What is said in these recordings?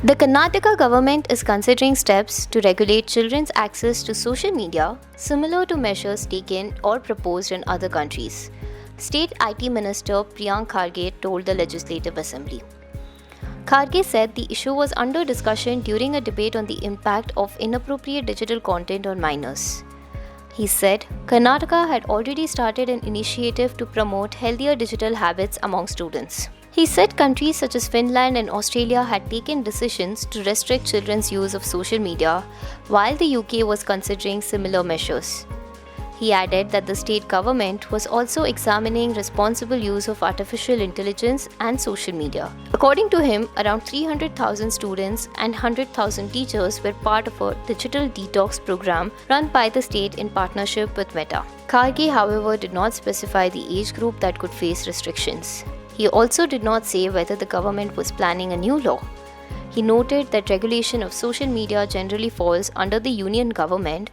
The Karnataka government is considering steps to regulate children's access to social media, similar to measures taken or proposed in other countries. State IT Minister Priyank Kharge told the Legislative Assembly. Kharge said the issue was under discussion during a debate on the impact of inappropriate digital content on minors. He said Karnataka had already started an initiative to promote healthier digital habits among students. He said countries such as Finland and Australia had taken decisions to restrict children's use of social media, while the UK was considering similar measures. He added that the state government was also examining responsible use of artificial intelligence and social media. According to him, around 300,000 students and 100,000 teachers were part of a digital detox program run by the state in partnership with Meta. Kharge, however, did not specify the age group that could face restrictions. He also did not say whether the government was planning a new law. He noted that regulation of social media generally falls under the union government,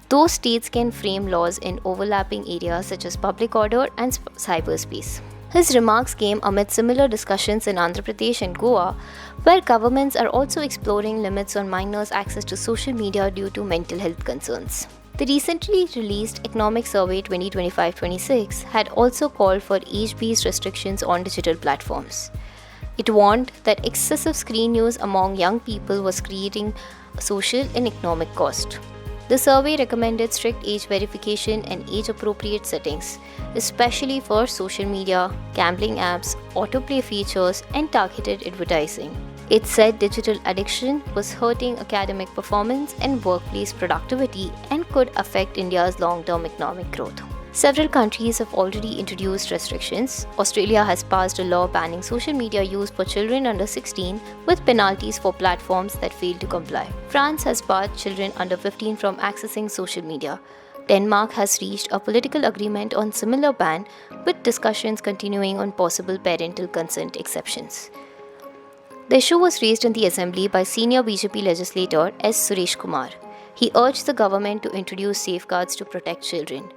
though states can frame laws in overlapping areas such as public order and cyberspace. His remarks came amid similar discussions in Andhra Pradesh and Goa, where governments are also exploring limits on minors' access to social media due to mental health concerns. The recently released Economic Survey 2025-26 had also called for age-based restrictions on digital platforms. It warned that excessive screen use among young people was creating social and economic cost. The survey recommended strict age verification and age-appropriate settings, especially for social media, gambling apps, autoplay features, and targeted advertising. It said digital addiction was hurting academic performance and workplace productivity and could affect India's long-term economic growth. Several countries have already introduced restrictions. Australia has passed a law banning social media use for children under 16 with penalties for platforms that fail to comply. France has barred children under 15 from accessing social media. Denmark has reached a political agreement on similar ban, with discussions continuing on possible parental consent exceptions. The issue was raised in the Assembly by senior BJP legislator S. Suresh Kumar. He urged the government to introduce safeguards to protect children.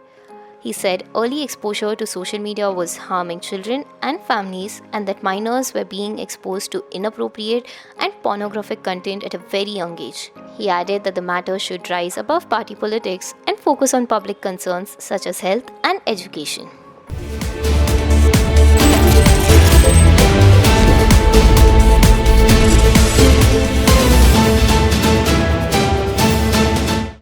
He said early exposure to social media was harming children and families, and that minors were being exposed to inappropriate and pornographic content at a very young age. He added that the matter should rise above party politics and focus on public concerns such as health and education.